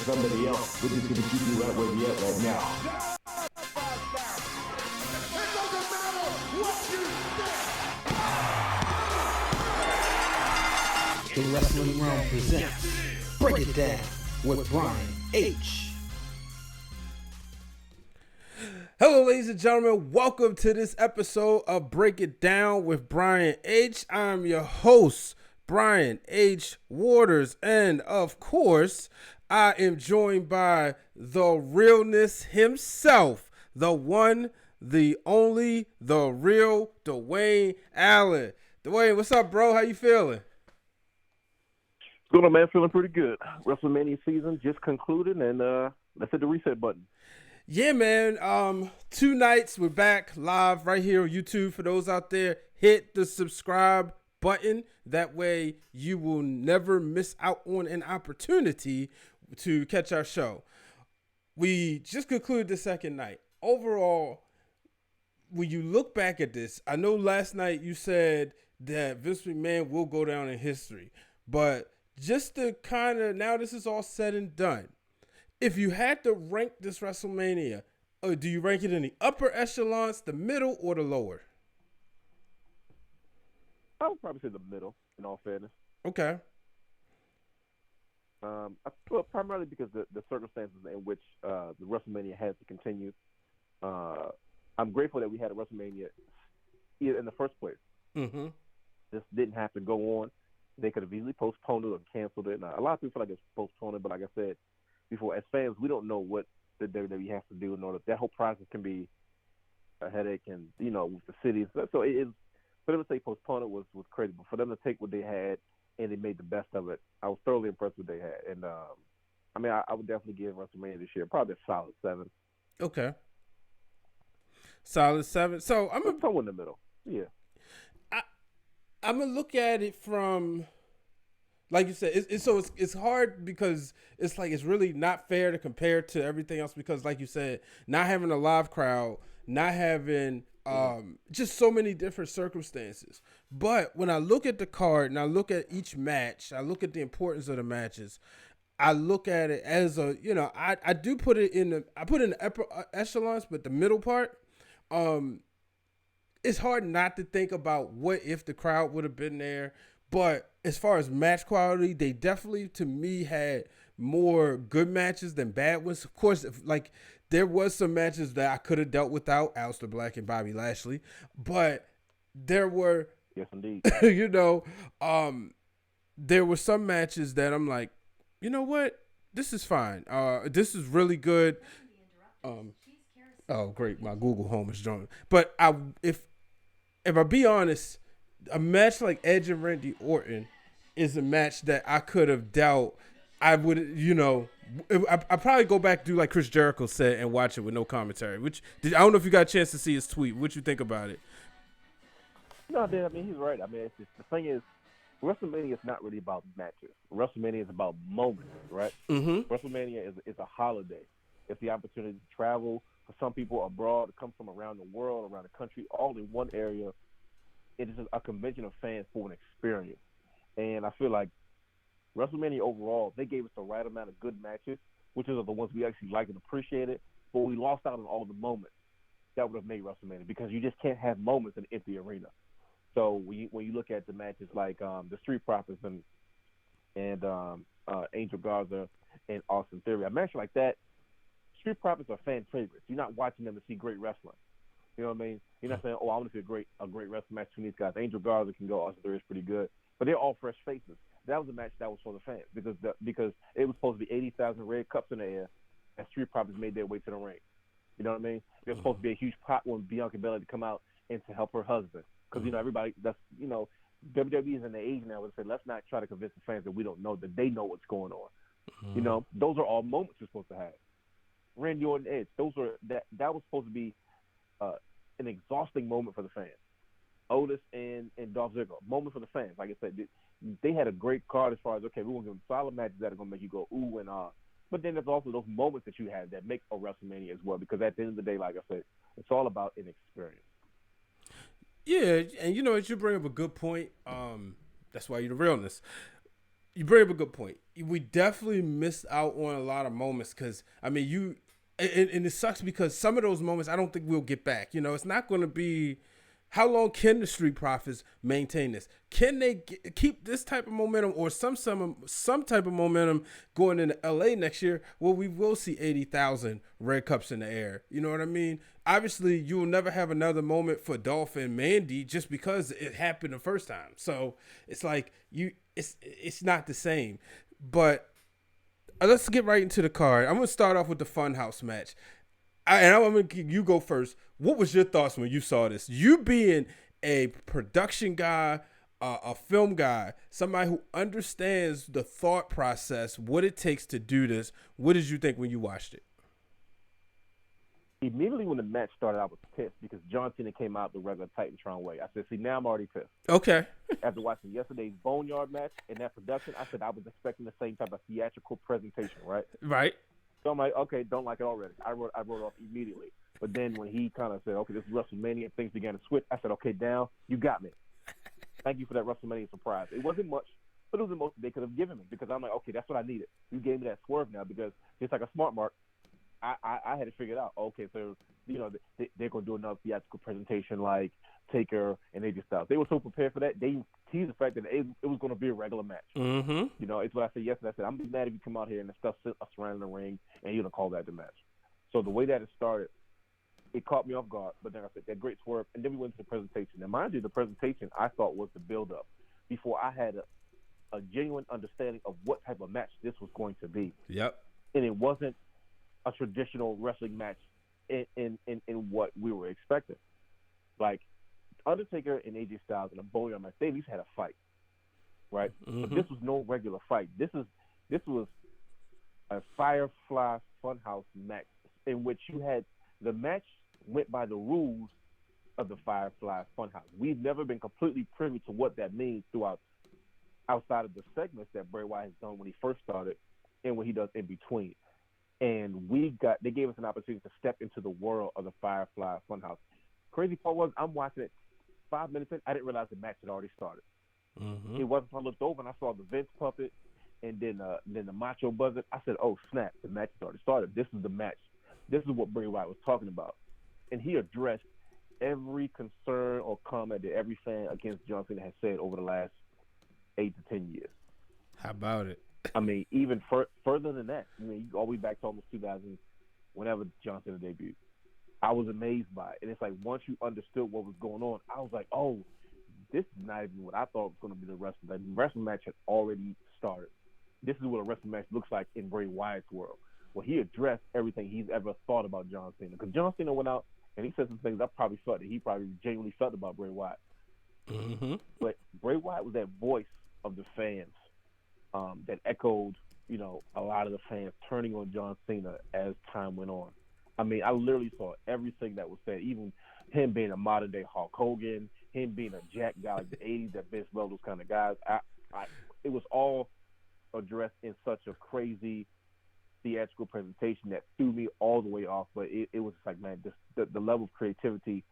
somebody else. We're just gonna keep you right where we at right now. It doesn't matter what you think. The Wrestling Realm presents Break It Down with Brian H. Hello, ladies and gentlemen. Welcome to this episode of Break It Down with Brian H. I'm your host, Brian H. Waters, and of course, I am joined by the realness himself, the one, the only, the real Dwayne Allen. Dwayne, what's up, bro? How you feeling? Good on, man. Feeling pretty good. WrestleMania season just concluded, and let's hit the reset button. Yeah, man. 2 nights, we're back live right here on YouTube. For those out there, hit the subscribe button. That way you will never miss out on an opportunity to catch our show. We just concluded the second night. Overall, when you look back at this, I know last night you said that Vince McMahon will go down in history, but just to kind of, now this is all said and done, if you had to rank this WrestleMania, do you rank it in the upper echelons, the middle, or the lower? I would probably say the middle, in all fairness. Okay. Well, primarily because the circumstances in which the WrestleMania had to continue. I'm grateful that we had a WrestleMania in the first place. Mm-hmm. This didn't have to go on. They could have easily postponed it or canceled it. Now, a lot of people feel like it's postponed, but like I said before, as fans, we don't know what the WWE has to do in order. That whole process can be a headache, and with the cities. So it is. For them to say postpone it was crazy, but for them to take what they had and they made the best of it, I was thoroughly impressed with what they had. And I would definitely give WrestleMania this year probably a solid 7. Okay. Solid 7. So I'm somewhere in the middle. Yeah. I'm gonna look at it from, like you said, it's hard because it's like it's really not fair to compare to everything else because, like you said, not having a live crowd, not having just so many different circumstances. But when I look at the card and I look at each match, I look at the importance of the matches. I look at it as I do put it in the upper echelons, but the middle part, it's hard not to think about what if the crowd would have been there. But as far as match quality, they definitely, to me, had more good matches than bad ones. Of course, there was some matches that I could have dealt without Aleister Black and Bobby Lashley, but there were, yes, indeed, there were some matches that I'm like, you know what, this is fine. This is really good. Oh, great, my Google Home is joining. But if I be honest, a match like Edge and Randy Orton is a match that I could have dealt. I would, I probably go back do like Chris Jericho said and watch it with no commentary. I don't know if you got a chance to see his tweet. What you think about it? No, Dan, he's right. It's just, the thing is, WrestleMania is not really about matches. WrestleMania is about moments, right? Mm-hmm. WrestleMania is a holiday. It's the opportunity to travel for some people abroad, to come from around the world, around the country, all in one area. It is a convention of fans for an experience. And I feel like WrestleMania overall, they gave us the right amount of good matches, which are the ones we actually liked and appreciated, but we lost out on all the moments that would have made WrestleMania because you just can't have moments in an empty arena. So when you look at the matches like the Street Profits and Angel Garza and Austin Theory, a match like that, Street Profits are fan favorites. You're not watching them to see great wrestling. You know what I mean? You're not saying, I want to see a great wrestling match between these guys. Angel Garza can go, Austin Theory is pretty good, but they're all fresh faces. That was a match that was for the fans because it was supposed to be 80,000 red cups in the air, and Street Profits made their way to the ring. You know what I mean? There's supposed to be a huge pop when Bianca Belair to come out and to help her husband because everybody WWE is in the age now where they say let's not try to convince the fans that we don't know that they know what's going on. Mm-hmm. Those are all moments you're supposed to have. Randy Orton, Edge, that was supposed to be an exhausting moment for the fans. Otis and Dolph Ziggler, moment for the fans. Like I said, they had a great card as far as, okay, we're going to give them solid matches that are going to make you go ooh and ah. But then there's also those moments that you have that make a WrestleMania as well, because at the end of the day, like I said, it's all about an experience. Yeah, and you bring up a good point. That's why you're the realness. You bring up a good point. We definitely missed out on a lot of moments because, I mean, and it sucks because some of those moments I don't think we'll get back. You know, it's not going to be. How long can the Street Profits maintain this? Can they keep this type of momentum or some type of momentum going into LA next year? Well, we will see 80,000 red cups in the air. You know what I mean? Obviously, you will never have another moment for Dolph and Mandy just because it happened the first time. So it's like it's not the same. But let's get right into the card. I'm gonna start off with the Funhouse match. I'm going to you go first. What was your thoughts when you saw this? You being a production guy, a film guy, somebody who understands the thought process, what it takes to do this. What did you think when you watched it? Immediately when the match started, I was pissed because John Cena came out the regular Titantron way. I said, see, now I'm already pissed. Okay. After watching yesterday's Boneyard match and that production, I said I was expecting the same type of theatrical presentation, right? Right. So I'm like, okay, don't like it already. I wrote off immediately. But then when he kind of said, okay, this is WrestleMania, things began to switch, I said, okay, down, you got me. Thank you for that WrestleMania surprise. It wasn't much, but it was the most they could have given me because I'm like, okay, that's what I needed. You gave me that swerve now because just like a smart mark, I had to figure it out. Okay, so, you know, they're going to do another theatrical presentation like Taker and AJ Styles. They were so prepared for that. They teased the fact that it was going to be a regular match. Mm-hmm. You know, it's what I said yesterday. I said, I'm mad if you come out here and the stuff us around the ring and you're going to call that the match. So the way that it started, it caught me off guard. But then I said, that great swerve. And then we went to the presentation. Now, mind you, the presentation I thought was the build-up before I had a genuine understanding of what type of match this was going to be. Yep. And it wasn't a traditional wrestling match in what we were expecting. Like, Undertaker and AJ Styles in a Boneyard match, they at least had a fight, right? Mm-hmm. But this was no regular fight. This was a Firefly Funhouse match in which you had the match went by the rules of the Firefly Funhouse. We've never been completely privy to what that means outside of the segments that Bray Wyatt has done when he first started and what he does in between. And they gave us an opportunity to step into the world of the Firefly Funhouse. Crazy part was I'm watching it 5 minutes in, I didn't realize the match had already started. Mm-hmm. It wasn't until I looked over and I saw the Vince puppet and then the Macho Buzzard. I said, oh, snap, the match has already started. This is the match. This is what Bray Wyatt was talking about. And he addressed every concern or comment that every fan against John Cena has said over the last 8 to 10 years. How about it? I mean, even further than that. I mean, you go all the way back to almost 2000, whenever John Cena debuted. I was amazed by it. And it's like once you understood what was going on, I was like, oh, this is not even what I thought was going to be the wrestling. The wrestling match had already started. This is what a wrestling match looks like in Bray Wyatt's world. Well, he addressed everything he's ever thought about John Cena. Because John Cena went out and he said some things I probably felt that he probably genuinely felt about Bray Wyatt. Mm-hmm. But Bray Wyatt was that voice of the fans that echoed, you know, a lot of the fans turning on John Cena as time went on. I mean, I literally saw everything that was said, even him being a modern-day Hulk Hogan, him being a jack guy like the 80s that Vince loved, those kind of guys. It was all addressed in such a crazy theatrical presentation that threw me all the way off. But it was like, man, the level of creativity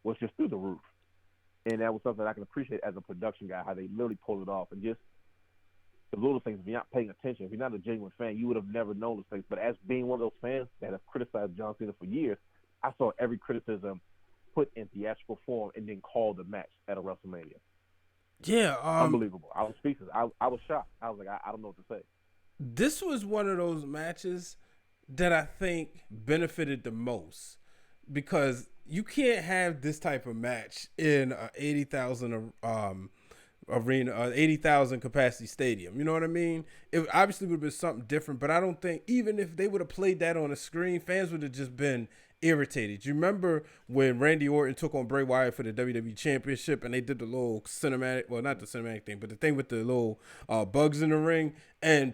was just through the roof. And that was something I can appreciate as a production guy, how they literally pulled it off. And just the little things, if you're not paying attention, if you're not a genuine fan, you would have never known those things. But as being one of those fans that have criticized John Cena for years, I saw every criticism put in theatrical form and then called a match at a WrestleMania. Yeah. Unbelievable. I was speechless. I was shocked. I was like, I don't know what to say. This was one of those matches that I think benefited the most because you can't have this type of match in an 80,000 arena, 80,000 capacity stadium. You know what I mean? It obviously would have been something different, but I don't think even if they would have played that on a screen, fans would have just been irritated. You remember when Randy Orton took on Bray Wyatt for the WWE Championship and they did the little cinematic, well, not the cinematic thing, but the thing with the little bugs in the ring, and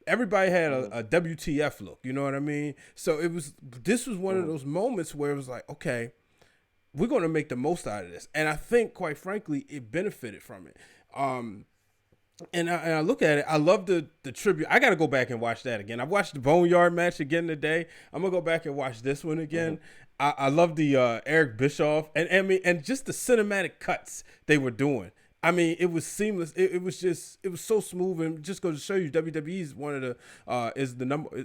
everybody had a WTF look, you know what I mean? So this was one of those moments where it was like, okay, we're going to make the most out of this. And I think, quite frankly, it benefited from it. And I look at it, I love the tribute. I got to go back and watch that again. I watched the Boneyard match again today. I'm going to go back and watch this one again. Mm-hmm. I love the Eric Bischoff and just the cinematic cuts they were doing. I mean, it was seamless. It was so smooth, and just goes to show you, WWE is one of the is the number,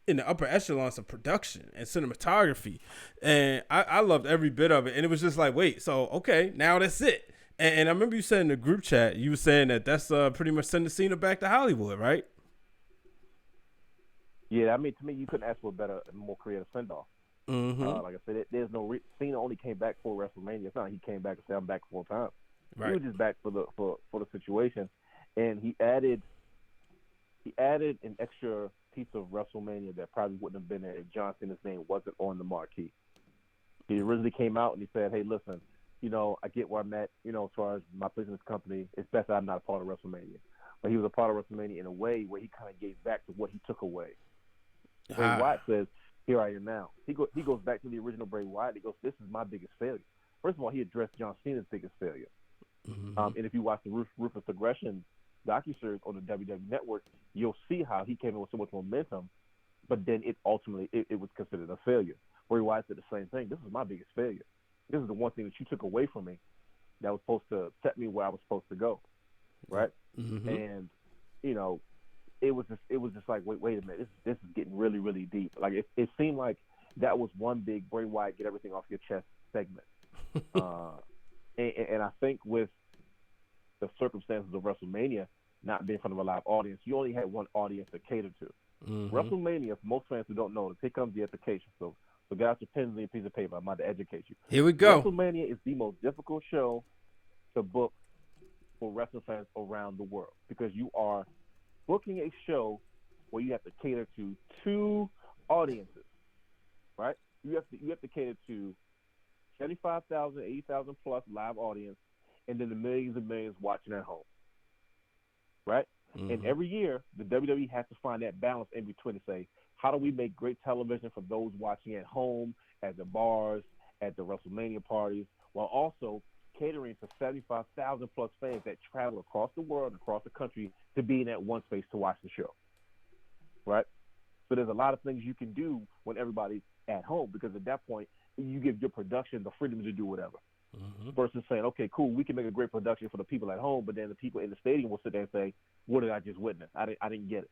in the upper echelons of production and cinematography, and I loved every bit of it. And it was just like, wait, so okay, now that's it. And I remember you said in the group chat, you were saying that's pretty much sending Cena back to Hollywood, right? Yeah, I mean, to me, you couldn't ask for a better, more creative send-off. Like I said, there's no Cena only came back for WrestleMania. It's not like he came back and said I'm back full time. Right. He was just back for the situation, and he added an extra piece of WrestleMania that probably wouldn't have been there if John Cena's name wasn't on the marquee. He originally came out and he said, "Hey, listen, I get where I'm at, as far as my place in this company. It's best that I'm not a part of WrestleMania." But he was a part of WrestleMania in a way where he kind of gave back to what he took away. Bray Wyatt says, "Here I am now." He goes back to the original Bray Wyatt. He goes, "This is my biggest failure." First of all, he addressed John Cena's biggest failure. And if you watch the Ruthless Aggression docuseries on the WWE Network, you'll see how he came in with so much momentum, but then it ultimately it was considered a failure. Bray Wyatt said the same thing. This is my biggest failure. This is the one thing that you took away from me that was supposed to set me where I was supposed to go, right? And it was just like, wait a minute, this is getting really, really deep. Like it seemed like that was one big Bray Wyatt get everything off your chest segment. And I think with the circumstances of WrestleMania not being in front of a live audience, you only had one audience to cater to. WrestleMania, for most fans who don't know, here comes the education. So get out your pens and a piece of paper. I'm about to educate you. Here we go. WrestleMania is the most difficult show to book for wrestling fans around the world because you are booking a show where you have to cater to two audiences, right? You have to cater to 75,000, 80,000 plus live audience, and then the millions and millions watching at home, right? And every year, the WWE has to find that balance in between to say, how do we make great television for those watching at home, at the bars, at the WrestleMania parties, while also catering to 75,000 plus fans that travel across the world, across the country, to be in that one space to watch the show, right? So there's a lot of things you can do when everybody's at home, because at that point, you give your production the freedom to do whatever. Versus saying, okay, cool, we can make a great production for the people at home, but then the people in the stadium will sit there and say, what did I just witness? I didn't get it.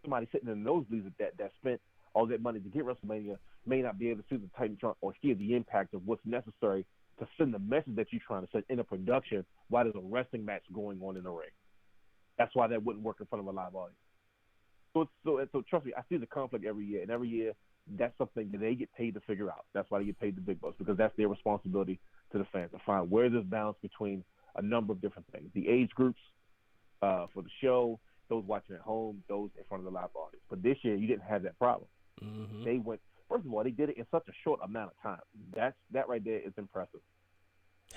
Somebody sitting in the nosebleeds that spent all that money to get WrestleMania may not be able to see the Titantron or hear the impact of what's necessary to send the message that you're trying to send in a production while there's a wrestling match going on in the ring. That's why that wouldn't work in front of a live audience. So trust me, I see the conflict every year, and every year that's something that they get paid to figure out. That's why they get paid the big bucks, because that's their responsibility to the fans to find where there's balance between a number of different things. The age groups for the show, those watching at home, those in front of the live audience. But this year, you didn't have that problem. They went, first of all, they did it in such a short amount of time. That right there is impressive.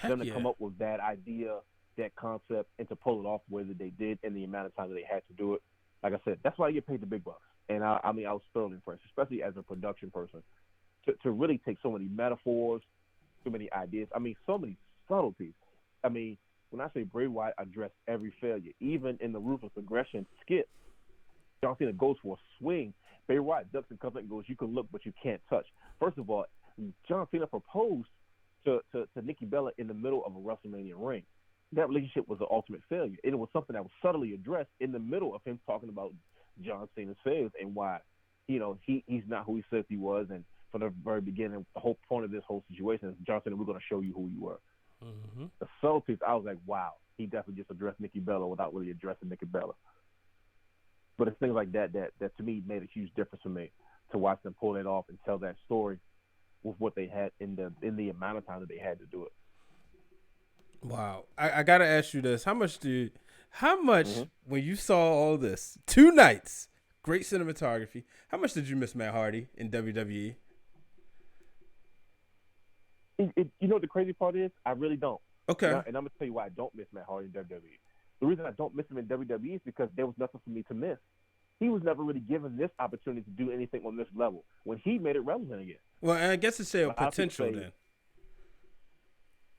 Them to come up with that idea, that concept, and to pull it off the way that they did in the amount of time that they had to do it. Like I said, that's why they get paid the big bucks. And I was thoroughly impressed, especially as a production person, to really take so many metaphors, so many ideas. I mean, so many subtleties. I mean, when I say Bray Wyatt addressed every failure, even in the Ruthless Aggression skit, John Cena goes for a swing. Bray Wyatt ducks and comes and goes, you can look, but you can't touch. First of all, John Cena proposed to Nikki Bella in the middle of a WrestleMania ring. That relationship was an ultimate failure. And it was something that was subtly addressed in the middle of him talking about John Cena's failures and why, he's not who he says he was. And from the very beginning, the whole point of this whole situation is, John Cena, we're going to show you who you were. The subtleties, I was like, wow, he definitely just addressed Nikki Bella without really addressing Nikki Bella. But it's things like that to me made a huge difference for me, to watch them pull that off and tell that story with what they had in the amount of time that they had to do it. Wow. I gotta ask you this. How much when you saw all this, 2 nights, great cinematography, how much did you miss Matt Hardy in WWE? The crazy part is, I really don't. Okay. And I'm going to tell you why I don't miss Matt Hardy in WWE. The reason I don't miss him in WWE is because there was nothing for me to miss. He was never really given this opportunity to do anything on this level when he made it relevant again. Well, I guess it's a potential then.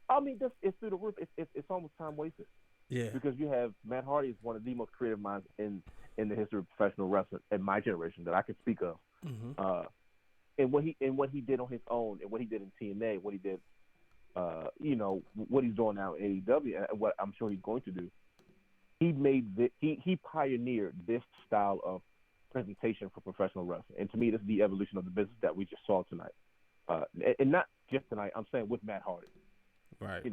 I mean, it's through the roof. It's almost time wasted. Yeah. Because you have Matt Hardy is one of the most creative minds in the history of professional wrestling in my generation that I can speak of. And what he did on his own, and what he did in TNA, what he did what he's doing now in AEW and what I'm sure he's going to do. He pioneered this style of presentation for professional wrestling, and to me, this is the evolution of the business that we just saw tonight, and not just tonight. I'm saying with Matt Hardy, right?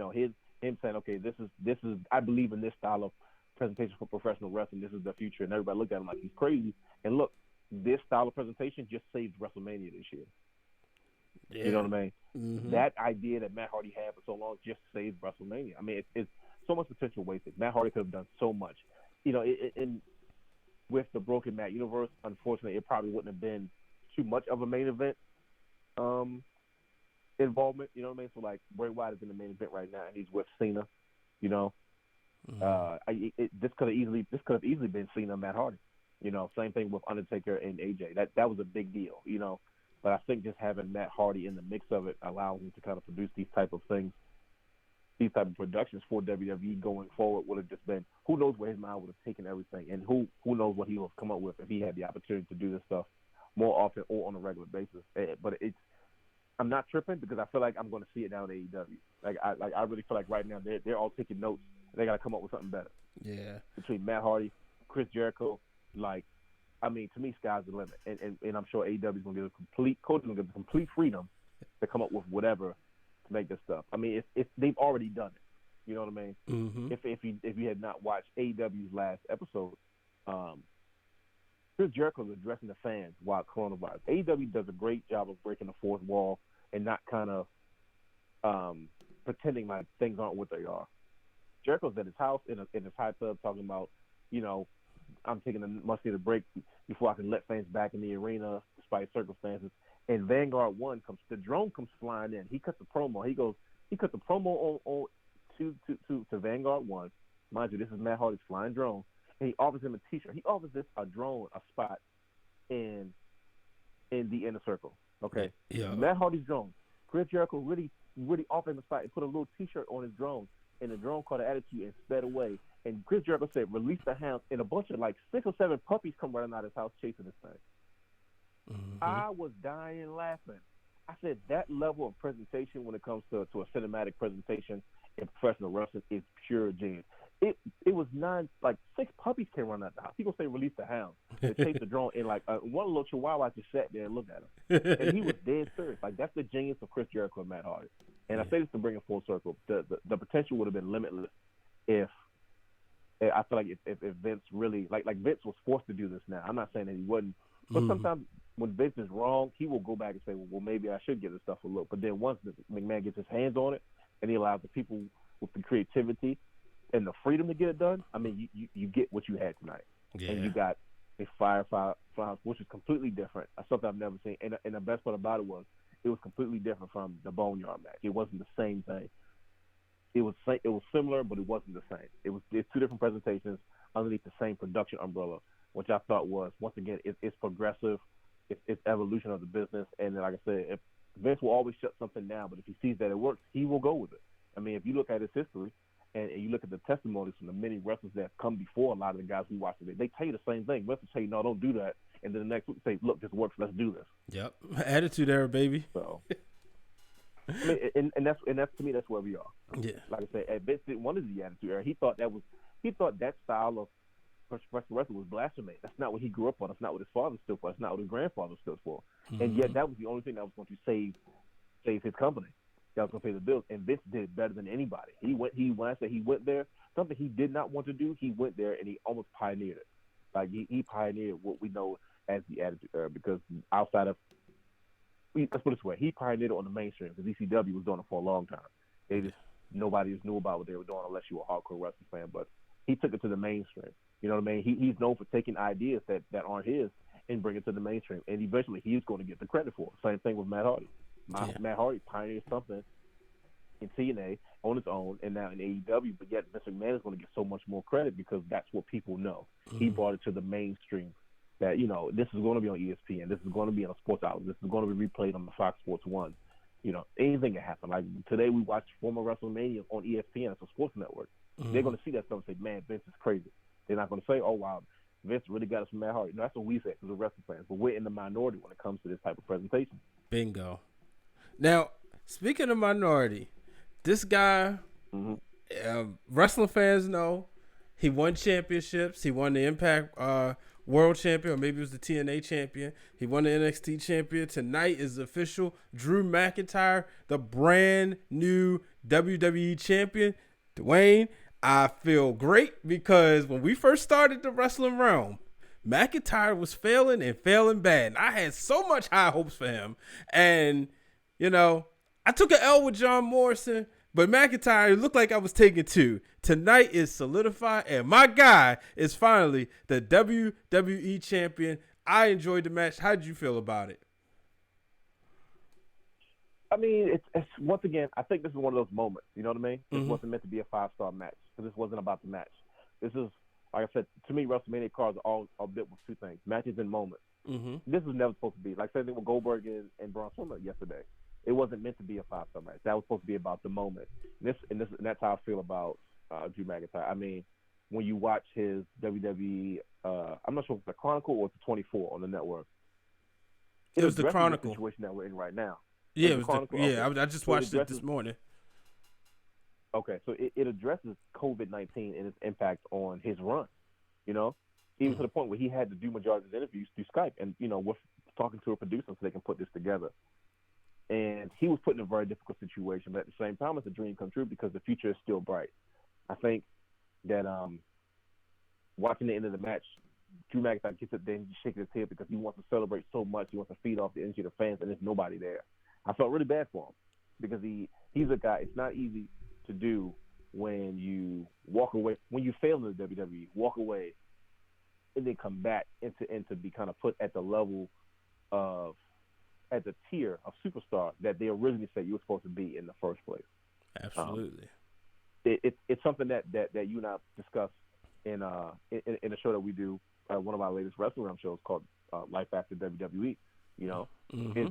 Him saying, okay, this is I believe in this style of presentation for professional wrestling. This is the future, and everybody looked at him like he's crazy. And look, this style of presentation just saved WrestleMania this year. Yeah. You know what I mean? Mm-hmm. That idea that Matt Hardy had for so long just saved WrestleMania. I mean, it's so much potential wasted. Matt Hardy could have done so much. With the Broken Matt universe, unfortunately, it probably wouldn't have been too much of a main event involvement. You know what I mean? So, like, Bray Wyatt is in the main event right now, and he's with Cena. Mm-hmm. This could have easily been Cena, Matt Hardy. Same thing with Undertaker and AJ. That was a big deal. But I think just having Matt Hardy in the mix of it allows him to kind of produce these type of things, these type of productions for WWE going forward. Would have just been, who knows where his mind would have taken everything, and who knows what he would have come up with if he had the opportunity to do this stuff more often or on a regular basis. But I'm not tripping because I feel like I'm going to see it now in AEW. I really feel like right now they're all taking notes. They got to come up with something better. Yeah. Between Matt Hardy, Chris Jericho, to me, sky's the limit, and I'm sure AEW is going to get complete freedom to come up with whatever to make this stuff. I mean, if they've already done it, you know what I mean. Mm-hmm. If you had not watched AEW's last episode, Chris Jericho is addressing the fans while coronavirus. AEW does a great job of breaking the fourth wall and not kind of pretending like things aren't what they are. Jericho's at his house in his hot tub talking about, I'm taking a much-needed break before I can let fans back in the arena despite circumstances. And Vanguard 1 the drone comes flying in. He cuts the promo. He cut the promo on to Vanguard 1. Mind you, this is Matt Hardy's flying drone. And he offers him a T-shirt. He offers this a drone a spot in the inner circle. Okay? Yeah. Matt Hardy's drone. Chris Jericho really offered him a spot and put a little T-shirt on his drone. And the drone caught an attitude and sped away. And Chris Jericho said, release the hounds. And a bunch of 6 or 7 puppies come running out of his house chasing this thing. Mm-hmm. I was dying laughing. I said that level of presentation when it comes to a cinematic presentation in professional wrestling is pure genius. It was 6 puppies came running out the house. People say release the hounds. They chased the drone and one little chihuahua just sat there and looked at him. And he was dead serious. That's the genius of Chris Jericho and Matt Hardy. And I say this to bring it full circle. The potential would have been limitless if I feel like if Vince really like Vince was forced to do this now. I'm not saying that he wouldn't, but sometimes when Vince is wrong, he will go back and say, well, maybe I should give this stuff a look. But then once McMahon gets his hands on it and he allows the people with the creativity and the freedom to get it done, I mean, you get what you had tonight. Yeah. And you got a Firefly, which is completely different. Something I've never seen. And the best part about it was completely different from the Boneyard match. It wasn't the same thing. It was similar, but it wasn't the same. It's 2 different presentations underneath the same production umbrella, which I thought was, once again, it's progressive. It's evolution of the business. And like I said, if Vince will always shut something down, but if he sees that it works, he will go with it. I mean, if you look at his history and you look at the testimonies from the many wrestlers that have come before a lot of the guys we watch today, they tell you the same thing. Vince will say, no, don't do that. And then the next week say, look, this works, let's do this. Yep. Attitude era, baby. So, I mean, and that's to me, that's where we are. Yeah. Like I said, Vince didn't want the attitude era. He thought that style of professional wrestling was blasphemy. That's not what he grew up on. That's not what his father stood for. That's not what his grandfather stood for. Mm-hmm. And yet that was the only thing that was going to save his company. That was going to pay the bills. And Vince did it better than anybody. When I say he went there, something he did not want to do, he went there and he almost pioneered it. Like he pioneered what we know as the attitude era, because outside of, let's put it this way, he pioneered it on the mainstream because ECW was doing it for a long time. Nobody just knew about what they were doing unless you were a hardcore wrestling fan. But he took it to the mainstream. You know what I mean? He's known for taking ideas that aren't his and bring it to the mainstream. And eventually he's going to get the credit for it. Same thing with Matt Hardy. Matt Hardy pioneered something in TNA on its own and now in AEW, but yet Vince McMahon is going to get so much more credit because that's what people know. Mm-hmm. He brought it to the mainstream that, this is going to be on ESPN. This is going to be on a sports outlet. This is going to be replayed on the Fox Sports 1. Anything can happen. Like today we watched former WrestleMania on ESPN. It's a sports network. Mm-hmm. They're going to see that stuff and say, man, Vince is crazy. They're not going to say, oh, wow, Vince really got us from Matt Hardy. No, that's what we say as a wrestling fans. But we're in the minority when it comes to this type of presentation. Bingo. Now, speaking of minority, This guy, wrestling fans know, he won championships. He won the Impact World Champion, or maybe it was the TNA Champion. He won the NXT Champion. Tonight is official. Drew McIntyre, the brand new WWE Champion. Dwayne, I feel great because when we first started the Wrestling Realm, McIntyre was failing and failing bad. And I had so much high hopes for him. And, you know, I took an L with John Morrison, but McIntyre looked like I was taking two. Tonight is solidified, and my guy is finally the WWE Champion. I enjoyed the match. How did you feel about it? I mean, it's once again, I think this is one of those moments. You know what I mean? This wasn't meant to be a 5-star match, because this wasn't about the match. This is, like I said, to me, WrestleMania cards are all built with two things: matches and moments. This was never supposed to be like same thing with Goldberg and Braun Strowman yesterday. It wasn't meant to be a 5-star match. That was supposed to be about the moment. And that's how I feel about Drew McIntyre. I mean, when you watch his WWE, I'm not sure if it's the Chronicle or it's the 24 on the network. It was the Chronicle. The situation that we're in right now. Yeah, it was I just watched it this morning. Okay, so it addresses COVID-19 and its impact on his run. You know, even to the point where he had to do majority of his interviews through Skype, and with talking to a producer so they can put this together. And he was put in a very difficult situation, but at the same time, it's a dream come true because the future is still bright. I think that watching the end of the match, Drew McIntyre gets up there and he's shaking his head because he wants to celebrate so much. He wants to feed off the energy of the fans, and there's nobody there. I felt really bad for him because he's a guy. It's not easy to do when you walk away, when you fail in the WWE, walk away, and then come back and to be kind of put at the level of, at the tier of superstar that they originally said you were supposed to be in the first place. Absolutely. It's something that you and I discuss in a show that we do, one of our latest Wrestling Realm shows called Life After WWE. You know,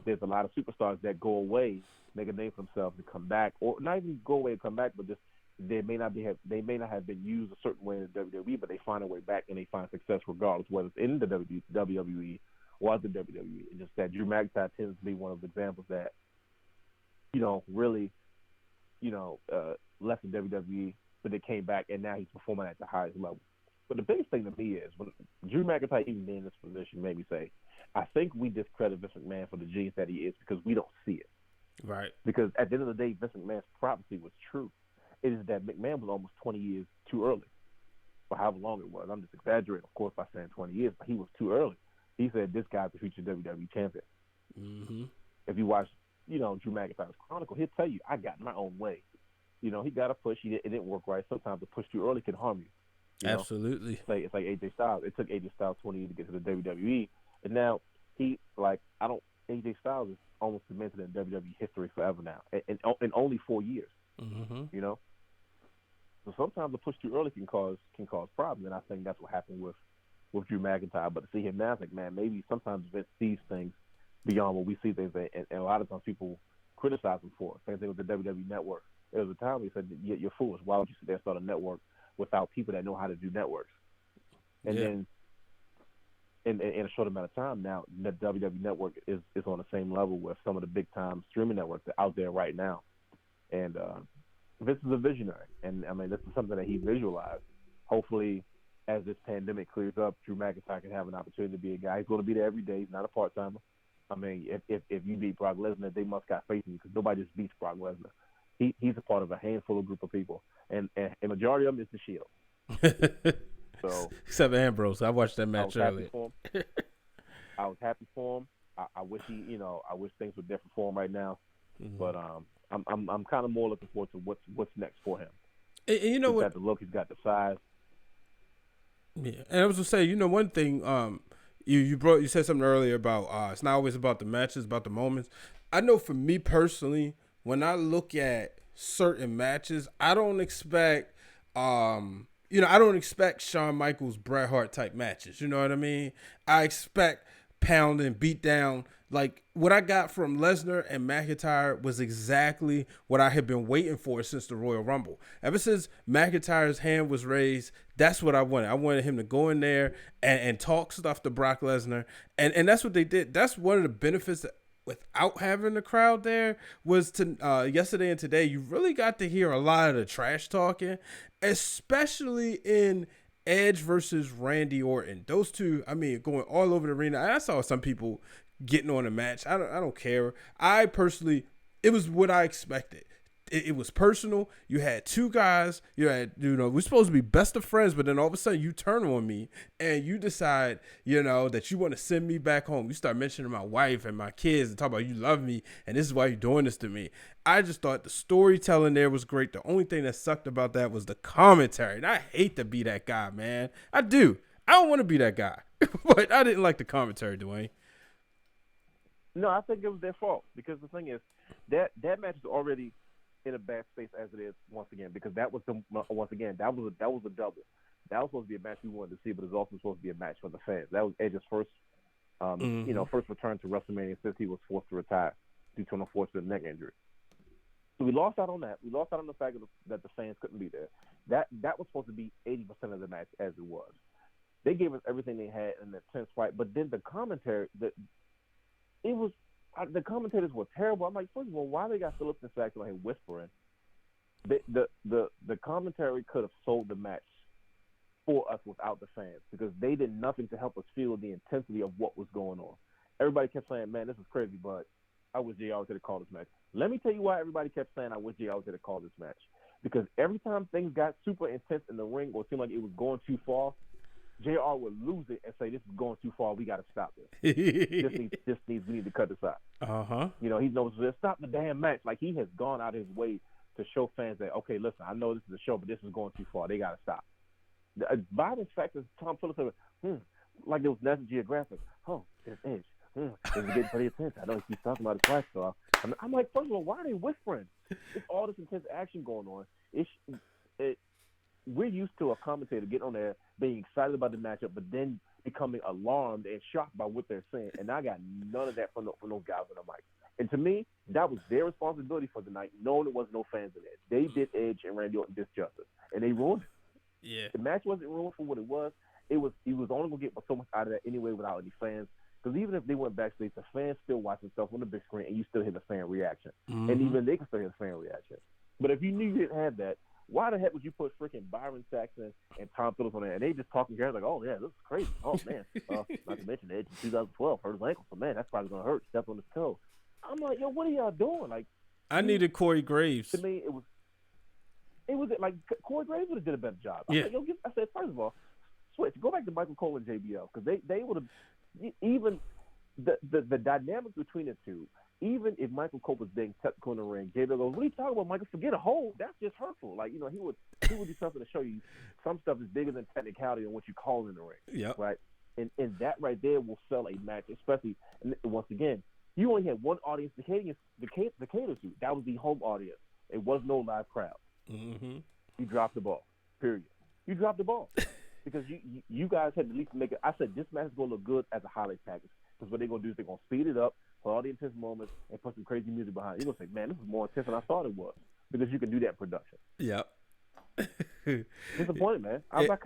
there's a lot of superstars that go away, make a name for themselves, and come back, or not even go away and come back, but just they may not have been used a certain way in the WWE, but they find a way back and they find success regardless, whether it's in the WWE or the WWE. And just that Drew McIntyre tends to be one of the examples that, really, left the WWE, but they came back and now he's performing at the highest level. But the biggest thing to me is when Drew McIntyre even being in this position made me say, I think we discredit Vince McMahon for the genius that he is because we don't see it. Right. Because at the end of the day, Vince McMahon's prophecy was true. It is that McMahon was almost 20 years too early for however long it was. I'm just exaggerating, of course, by saying 20 years, but he was too early. He said this guy's the future WWE champion. If you watch, Drew McIntyre's Chronicle, he'll tell you, I got my own way. He got a push. It didn't work right. Sometimes a push too early can harm you. Absolutely. It's like AJ Styles. It took AJ Styles 20 years to get to the WWE. And now AJ Styles is almost cemented in WWE history forever now, in only 4 years. So sometimes a push too early can cause problems, and I think that's what happened with Drew McIntyre. But to see him now, it's like, man, maybe sometimes Vince sees things beyond what we see things, and a lot of times people criticize him for it. Same thing with the WWE Network. There was a time he said, "You're foolish. Why would you sit there and start a network without people that know how to do networks?" And then in a short amount of time now, the WWE Network is on the same level with some of the big-time streaming networks that are out there right now. And Vince is a visionary. And, I mean, this is something that he visualized. Hopefully, as this pandemic clears up, Drew McIntyre can have an opportunity to be a guy. He's going to be there every day. He's not a part-timer. I mean, if you beat Brock Lesnar, they must got faith in you because nobody just beats Brock Lesnar. He's a part of a handful of group of people. And a majority of them is the Shield. So, except Ambrose, I watched that match earlier. I was happy for him. I wish I wish things were different for him right now. But I'm kind of more looking forward to what's next for him. And you know he's what? Got the look, he's got the size. Yeah, and I was gonna say, one thing. You said something earlier about it's not always about the matches, about the moments. I know for me personally, when I look at certain matches, I don't expect I don't expect Shawn Michaels, Bret Hart type matches. You know what I mean? I expect pound and beat down. Like what I got from Lesnar and McIntyre was exactly what I had been waiting for since the Royal Rumble. Ever since McIntyre's hand was raised, that's what I wanted. I wanted him to go in there and talk stuff to Brock Lesnar. And that's what they did. That's one of the benefits without having the crowd there was to yesterday and today. You really got to hear a lot of the trash talking, especially in Edge versus Randy Orton. Those two, I mean, going all over the arena. I saw some people getting on the match. I don't care. I personally, it was what I expected. It was personal. You had two guys. We're supposed to be best of friends, but then all of a sudden you turn on me and you decide, that you want to send me back home. You start mentioning my wife and my kids and talk about you love me and this is why you're doing this to me. I just thought the storytelling there was great. The only thing that sucked about that was the commentary. And I hate to be that guy, man. I do. I don't want to be that guy, but I didn't like the commentary, Dwayne. No, I think it was their fault because the thing is that match is already in a bad space as it is once again because that was a double. That was supposed to be a match we wanted to see, but it was also supposed to be a match for the fans. That was Edge's first, first return to WrestleMania since he was forced to retire due to an unfortunate neck injury. So we lost out on that. We lost out on the fact that the fans couldn't be there. That was supposed to be 80% of the match as it was. They gave us everything they had in the tense fight, but then the commentary the commentators were terrible. I'm like, first of all, why they got Phillips and Saxon like whispering? The commentary could have sold the match for us without the fans because they did nothing to help us feel the intensity of what was going on. Everybody kept saying, man, this is crazy, but I wish JR was going to call this match. Let me tell you why everybody kept saying I wish JR was going to call this match. Because every time things got super intense in the ring or it seemed like it was going too far, JR would lose it and say, this is going too far. We got to stop this. We need to cut this out. Uh-huh. He knows stop the damn match. Like, he has gone out of his way to show fans that, okay, listen, I know this is a show, but this is going too far. They got to stop. By the fact that Tom Phillips said, like it was National Geographic. Oh, there's Edge. It's getting pretty intense. I know he keeps talking about his fight star. I'm like, first of all, why are they whispering? It's all this intense action going on. We're used to a commentator getting on there being excited about the matchup, but then becoming alarmed and shocked by what they're saying. And I got none of that from those guys on the mic. And to me, that was their responsibility for the night, knowing there was no fans in it. They did Edge and Randy Orton disjustice, and they ruined it. Yeah. The match wasn't ruined for what it was. He was only going to get so much out of that anyway without any fans. Because even if they went backstage, the fans still watching stuff on the big screen, and you still hear the fan reaction. Mm-hmm. And even they can still hear the fan reaction. But if you knew you didn't have that, why the heck would you put freaking Byron Saxon and Tom Phillips on there? And they just talking here like, oh, yeah, this is crazy. Oh, man. Not to mention Edge in 2012 hurt his ankle. So, man, that's probably going to hurt. Step on his toe. I'm like, yo, what are y'all doing? Like, I needed Corey Graves. To me, it was like Corey Graves would have did a better job. Yeah. I said, first of all, switch. Go back to Michael Cole and JBL because they would have even the dynamics between the two. Even if Michael Cole was being technical in the ring, JBL goes, what are you talking about, Michael? Forget a hold. That's just hurtful. Like, he would do something to show you some stuff is bigger than technicality and what you call in the ring. Yep. Right? And that right there will sell a match, especially, once again, you only had one audience, the cater suit. That was the home audience. It was no live crowd. Mm-hmm. You dropped the ball, period. You dropped the ball. Because you guys had to at least make it. I said, this match is going to look good as a highlight package. Because what they're going to do is they're going to speed it up for all the intense moments and put some crazy music behind it. You're going to say, man, this is more intense than I thought it was. Because you can do that in production. Yep. Disappointed, man. I said,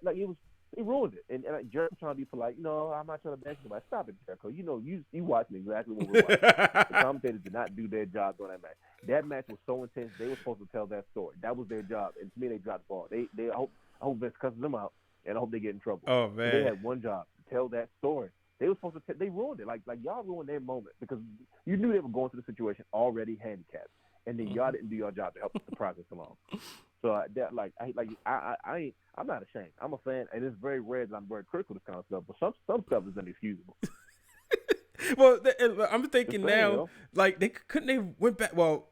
like, he ruined it. And Jericho trying to be polite. I'm not trying to bash anybody. Stop it, Jericho. You watching exactly what we're watching. The commentators did not do their job on that match. That match was so intense, they were supposed to tell that story. That was their job. And to me, they dropped the ball. I hope Vince cusses them out, and I hope they get in trouble. Oh, man. But they had one job, to tell that story. They were supposed to they ruined it. Like y'all ruined their moment because you knew they were going through the situation already handicapped. And then y'all didn't do your job to help the process along. So I'm not ashamed. I'm a fan, and it's very rare that I'm very critical of this kind of stuff. But some stuff is inexcusable. Well, I'm thinking now, like they went back. Well,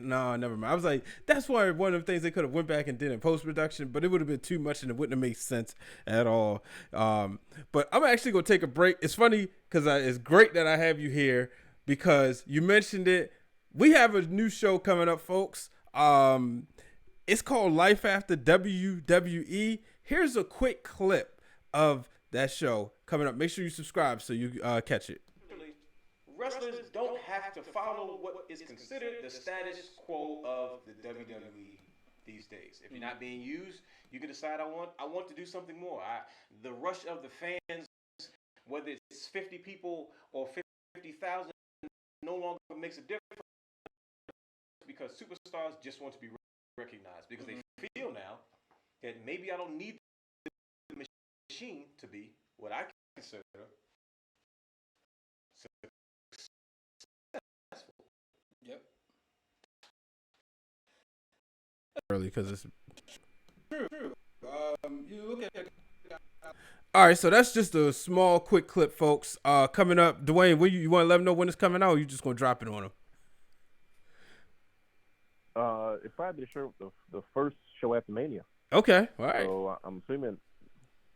no, never mind. I was like, that's why one of the things they could have went back and did in post production, but it would have been too much and it wouldn't have made sense at all. But I'm actually gonna take a break. It's funny because it's great that I have you here because you mentioned it. We have a new show coming up, folks. It's called Life After WWE. Here's a quick clip of that show coming up. Make sure you subscribe so you catch it. Wrestlers don't have to follow what is considered the status quo of the WWE these days. If you're not being used, you can decide I want to do something more. The rush of the fans, whether it's 50 people or 50,000, no longer makes a difference because superstars just want to be recognized because they feel now that maybe I don't need the machine to be what I consider successful. Yep. Early because it's true. You look at. All right, so that's just a small, quick clip, folks. Coming up, Dwayne, you want to let them know when it's coming out, or you just gonna drop it on them? It's probably the first show after Mania. Okay, all right. So I'm assuming,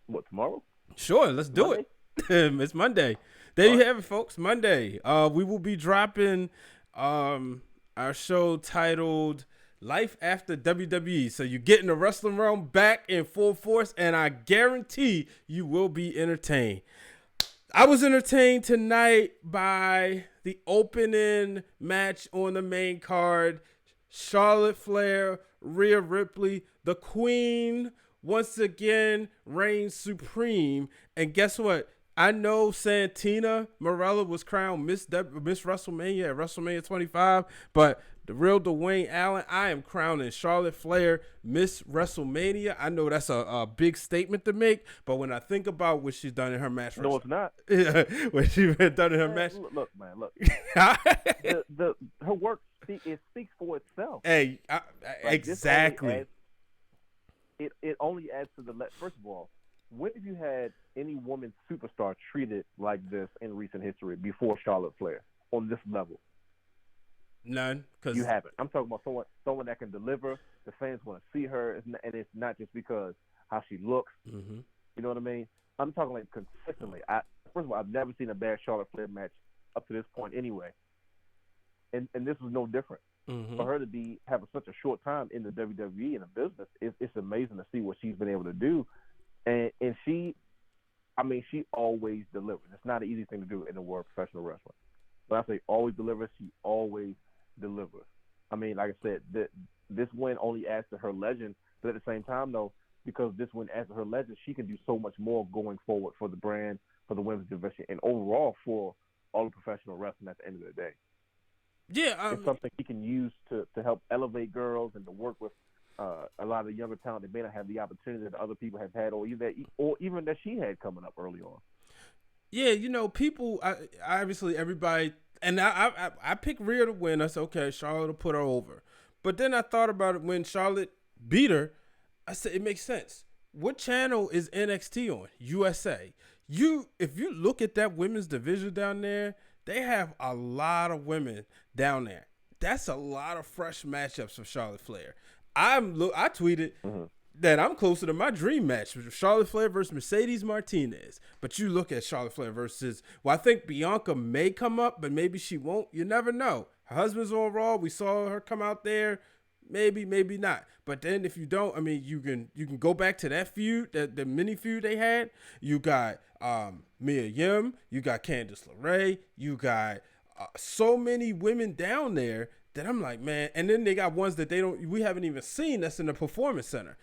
what, tomorrow? Sure, let's do it. It's Monday. There you have it, folks. Monday. We will be dropping our show titled Life After WWE. So you're getting the wrestling realm back in full force, and I guarantee you will be entertained. I was entertained tonight by the opening match on the main card. Charlotte Flair, Rhea Ripley, the Queen once again reigns supreme. And guess what? I know Santina Marella was crowned Miss WrestleMania at WrestleMania 25, but the real Dwayne Allen, I am crowning Charlotte Flair Miss WrestleMania. I know that's a big statement to make, but when I think about what she's done in her match, no, it's not. What she's done in her match. Look, man, look. Her work speaks for itself. Hey, exactly. It only adds to the first of all. When have you had any woman superstar treated like this in recent history before Charlotte Flair on this level? None, because you haven't. I'm talking about someone that can deliver. The fans want to see her, and it's not just because how she looks. Mm-hmm. You know what I mean? I'm talking like consistently. First of all, I've never seen a bad Charlotte Flair match up to this point, anyway. And this was no different. Mm-hmm. For her to have such a short time in the WWE in the business, it's amazing to see what she's been able to do. And she always delivers. It's not an easy thing to do in the world of professional wrestling. But I say always delivers. She always delivers. I mean, like I said, this win only adds to her legend. But at the same time, though, because this win adds to her legend, she can do so much more going forward for the brand, for the women's division, and overall for all of professional wrestling at the end of the day. Yeah, it's something she can use to help elevate girls and to work with a lot of the younger talent that may not have the opportunity that other people have had, or even that she had coming up early on. Yeah, people, obviously everybody, and I picked Rhea to win. I said, okay, Charlotte will put her over. But then I thought about it when Charlotte beat her. I said, it makes sense. What channel is NXT on? USA. If you look at that women's division down there, they have a lot of women down there. That's a lot of fresh matchups for Charlotte Flair. I tweeted that I'm closer to my dream match, which was Charlotte Flair versus Mercedes Martinez. But you look at Charlotte Flair versus, I think Bianca may come up, but maybe she won't. You never know. Her husband's on Raw. We saw her come out there. Maybe, maybe not. But then if you don't, I mean, you can go back to that feud, the mini feud they had. You got Mia Yim. You got Candice LeRae. You got so many women down there that I'm like, man. And then they got ones that we haven't even seen that's in the Performance Center.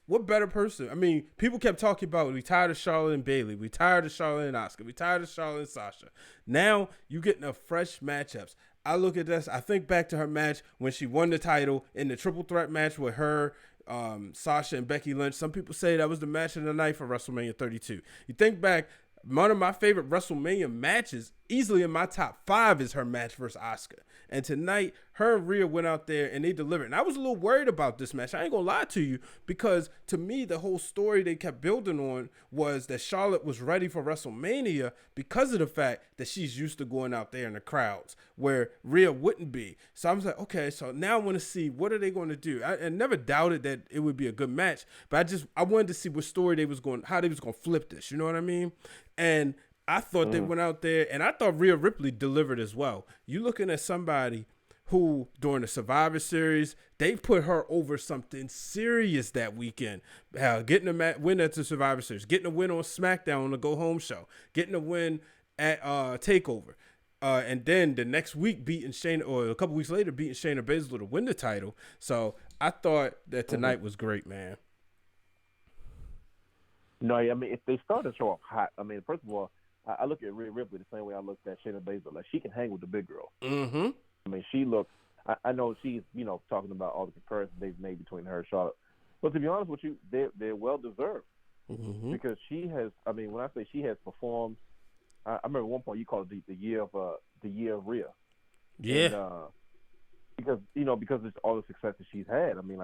What better person? I mean, people kept talking about we tired of Charlotte and Bayley. We tired of Charlotte and Asuka. We tired of Charlotte and Sasha. Now you getting a fresh matchups. I look at this. I think back to her match when she won the title in the triple threat match with her, Sasha, and Becky Lynch. Some people say that was the match of the night for WrestleMania 32. You think back, one of my favorite WrestleMania matches, easily in my top 5, is her match versus Asuka. And tonight, her and Rhea went out there and they delivered. And I was a little worried about this match. I ain't gonna lie to you, because to me, the whole story they kept building on was that Charlotte was ready for WrestleMania because of the fact that she's used to going out there in the crowds where Rhea wouldn't be. So I was like, okay, so now I want to see what are they going to do. I never doubted that it would be a good match, but I wanted to see what story how they was going to flip this. You know what I mean? And I thought they went out there, and I thought Rhea Ripley delivered as well. You looking at somebody who, during the Survivor Series, they put her over something serious that weekend. Getting a win at the Survivor Series, getting a win on SmackDown on the Go Home show, getting a win at TakeOver. And then the next week beating Shayna, or a couple weeks later beating Shayna Baszler to win the title. So I thought that tonight was great, man. No, I mean, if they start the show off hot, I mean, first of all, I look at Rhea Ripley the same way I looked at Shayna Baszler. Like, she can hang with the big girls. Mm-hmm. I mean, she looks. I know she's, talking about all the comparisons they've made between her and Charlotte. But to be honest with you, they're well deserved. Mm-hmm. Because she has. I mean, when I say she has performed, I remember at one point you called it the year of Rhea. Yeah. And, because it's all the success that she's had. I mean,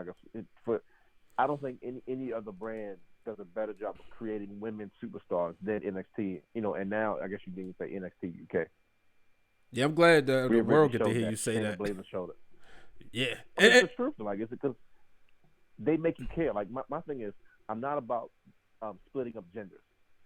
I don't think any other brand does a better job of creating women superstars than NXT. And now I guess you didn't say NXT UK. Yeah, I'm glad the Rhea world Ripley get to showed hear you say Shayna that. Baszler showed it. Yeah. It's the truth. Like, it's because they make you care. Like, my thing is, I'm not about splitting up genders.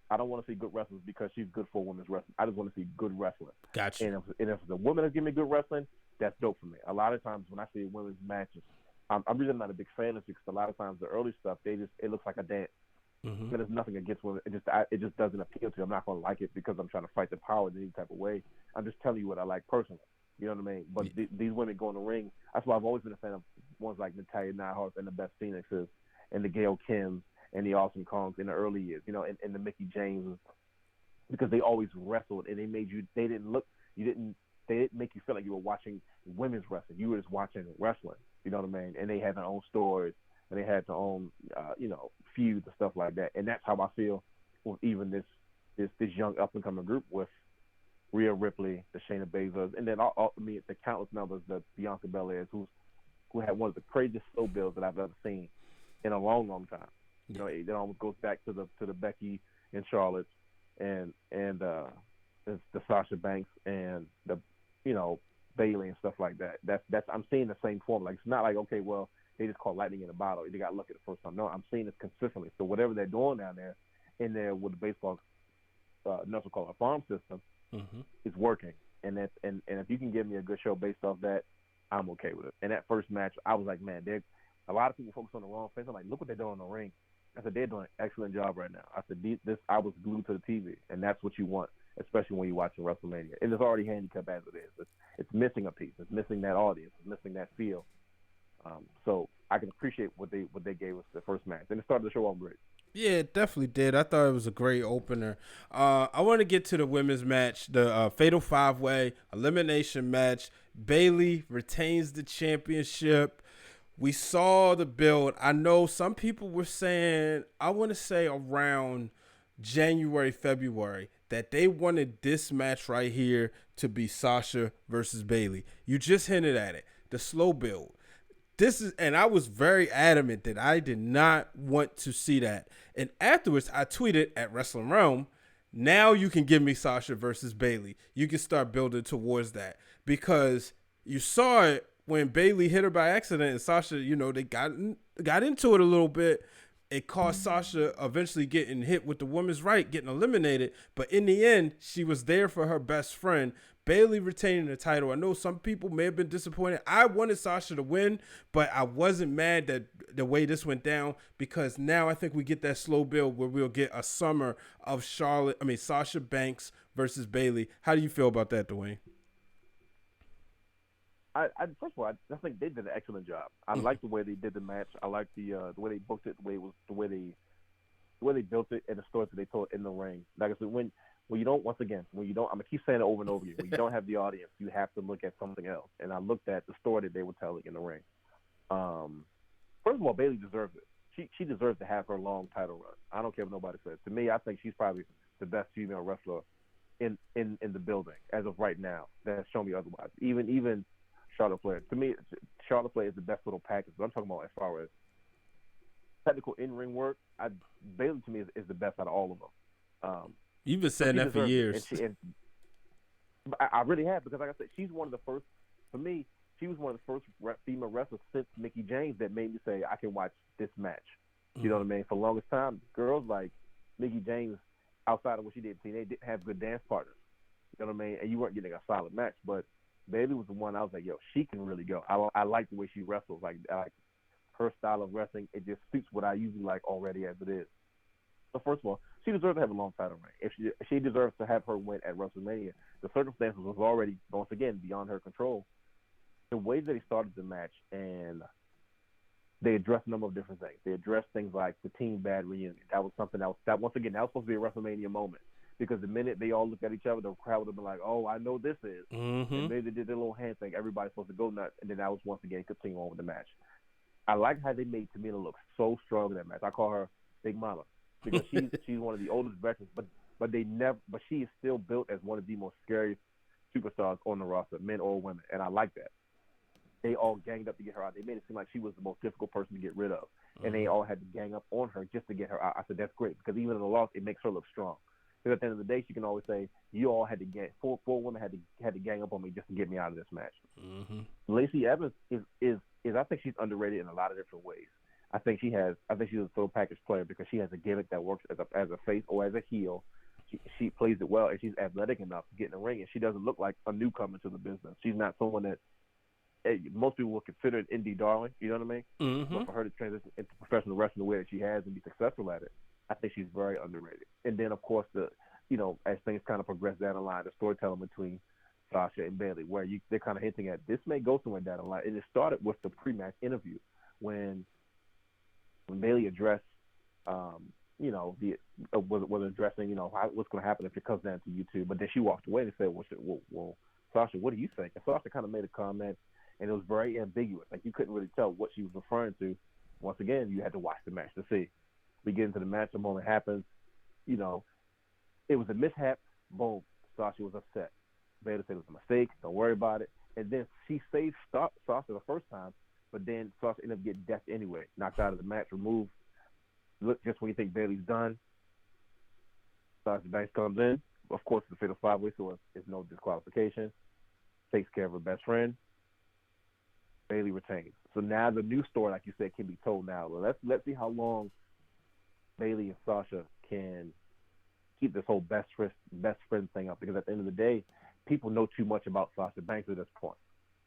I don't want to see good wrestlers because she's good for women's wrestling. I just want to see good wrestling. Gotcha. And if the woman is giving me good wrestling, that's dope for me. A lot of times when I see women's matches, I'm really not a big fan of it because a lot of times the early stuff, it looks like a dance. Mm-hmm. And there's nothing against women. It just doesn't appeal to me. I'm not going to like it because I'm trying to fight the power in any type of way. I'm just telling you what I like personally. You know what I mean? But these women go in the ring. That's why I've always been a fan of ones like Natalya Neidhart and the Beth Phoenixes and the Gail Kims and the Awesome Kongs in the early years. And the Mickey James, because they always wrestled and they didn't make you feel like you were watching women's wrestling. You were just watching wrestling. You know what I mean? And they had their own stories and they had their own, feuds and stuff like that. And that's how I feel with even this young up and coming group with Rhea Ripley, the Shayna Baszlers, and then the countless numbers, the Bianca Belairs, who had one of the craziest slow builds that I've ever seen in a long, long time. It almost goes back to the Becky and Charlotte and the Sasha Banks and the Bayley and stuff like that. That's I'm seeing the same form. Like, it's not like, okay, well, they just caught lightning in a bottle. They got lucky the first time. No, I'm seeing this consistently. So whatever they're doing down there in there with the baseball, nothing called a farm system, Mm-hmm. is working. And if you can give me a good show based off that, I'm okay with it. And that first match, I was like, man, a lot of people focus on the wrong things. I'm like, look what they're doing in the ring. I said, they're doing an excellent job right now. I said, I was glued to the TV, and that's what you want, especially when you're watching WrestleMania. And it's already handicapped as it is. It's missing a piece. It's missing that audience. It's missing that feel. So I can appreciate what they gave us the first match, and it started the show off great. Yeah, it definitely did. I thought it was a great opener. I want to get to the women's match, the Fatal 5-Way Elimination match. Bayley retains the championship. We saw the build. I know some people were saying, I want to say around January, February, that they wanted this match right here to be Sasha versus Bayley. You just hinted at it. The slow build. And I was very adamant that I did not want to see that. And afterwards, I tweeted at Wrealm, now you can give me Sasha versus Bayley. You can start building towards that. Because you saw it when Bayley hit her by accident and Sasha, they got into it a little bit. It caused Sasha eventually getting hit with the women's right, getting eliminated. But in the end, she was there for her best friend. Bayley retaining the title. I know some people may have been disappointed. I wanted Sasha to win, but I wasn't mad that the way this went down, because now I think we get that slow build where we'll get a summer of Sasha Banks versus Bayley. How do you feel about that, Dwayne? First of all, I think they did an excellent job. I like the way they did the match. I like the way they booked it, the way they built it, and the stories that they told in the ring. Like I said, when you don't, I'm gonna keep saying it over and over again. When you don't have the audience, you have to look at something else. And I looked at the story that they were telling in the ring. First of all, Bayley deserves it. She deserves to have her long title run. I don't care what nobody says. To me, I think she's probably the best female wrestler in the building as of right now. That has shown me otherwise. Even Charlotte Flair. To me, Charlotte Flair is the best little package. But I'm talking about as far as technical in-ring work. Bayley to me is the best out of all of them. You've been saying that for years. I really have, because like I said, she's one of the first. For me, she was one of the first female wrestlers since Mickey James that made me say I can watch this match. You know what I mean? For the longest time, girls like Mickey James, outside of what she did, they didn't have good dance partners. You know what I mean? And you weren't getting a solid match, but Bayley was the one I was like, yo, she can really go. I like the way she wrestles. Like her style of wrestling, it just suits what I usually like already as it is. So first of all, she deserves to have a long title reign. If she deserves to have her win at WrestleMania, the circumstances was already, once again, beyond her control. The way that they started the match, and they addressed a number of different things. They addressed things like the Team Bad reunion. That was something else. That once again, that was supposed to be a WrestleMania moment, because the minute they all look at each other, the crowd would have been like, "Oh, I know this is." Mm-hmm. And maybe they did their little hand thing. Everybody's supposed to go nuts, and then that was once again continue on with the match. I like how they made Tamina look so strong in that match. I call her Big Mama because she's one of the oldest veterans, but she is still built as one of the most scariest superstars on the roster, men or women, and I like that. They all ganged up to get her out. They made it seem like she was the most difficult person to get rid of, and they all had to gang up on her just to get her out. I said that's great because even in the loss, it makes her look strong. Because at the end of the day, she can always say, "You all had to four women had to gang up on me just to get me out of this match." Mm-hmm. Lacey Evans is I think she's underrated in a lot of different ways. I think she's a full package player because she has a gimmick that works as a face or as a heel. She plays it well, and she's athletic enough to get in the ring, and she doesn't look like a newcomer to the business. She's not someone that most people would consider an indie darling. You know what I mean? Mm-hmm. But for her to transition into professional wrestling the way that she has and be successful at it, I think she's very underrated. And then, of course, as things kind of progress down the line, the storytelling between Sasha and Bayley, where they're kind of hinting at this may go somewhere down the line. And it started with the pre-match interview when Bayley addressed, was addressing, what's going to happen if it comes down to you two. But then she walked away and said, well, Sasha, what do you think? And Sasha kind of made a comment, and it was very ambiguous. Like, you couldn't really tell what she was referring to. Once again, you had to watch the match to see. We get into the match, the moment happens, it was a mishap. Boom, Sasha was upset. Bayley said it was a mistake. Don't worry about it. And then she saved Sasha the first time, but then Sasha ended up getting decked anyway, knocked out of the match, removed. Look, just when you think Bayley's done, Sasha Banks comes in. Of course, it's a fatal five-way, so it's no disqualification. Takes care of her best friend. Bayley retains. So now the new story, like you said, can be told now. Well, let's see how long Bayley and Sasha can keep this whole best friend thing up, because at the end of the day, people know too much about Sasha Banks at this point.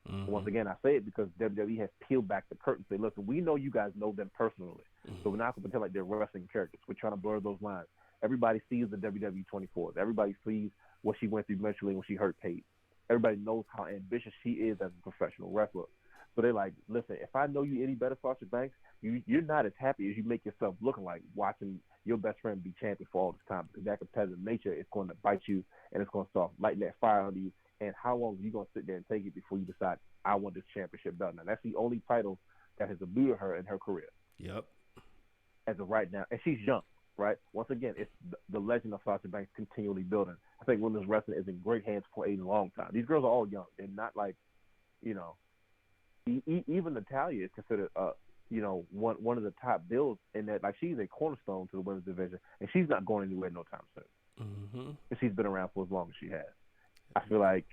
Mm-hmm. Once again, I say it because WWE has peeled back the curtain and say, listen, we know you guys know them personally, so we're not going to pretend like they're wrestling characters. We're trying to blur those lines. Everybody sees the WWE 24s. Everybody sees what she went through mentally when she hurt Paige. Everybody knows how ambitious she is as a professional wrestler. So they're like, listen, if I know you any better, Sasha Banks, you're not as happy as you make yourself looking like watching your best friend be champion for all this time, because that competitive nature is going to bite you, and it's going to start lighting that fire under you. And how long are you going to sit there and take it before you decide, I want this championship belt? Now, that's the only title that has eluded her in her career. Yep. As of right now. And she's young, right? Once again, it's the legend of Sasha Banks continually building. I think women's wrestling is in great hands for a long time. These girls are all young. They're not like, even Natalya is considered, one of the top bills in that. Like, she's a cornerstone to the women's division, and she's not going anywhere no time soon. Mm-hmm. And she's been around for as long as she has. I feel like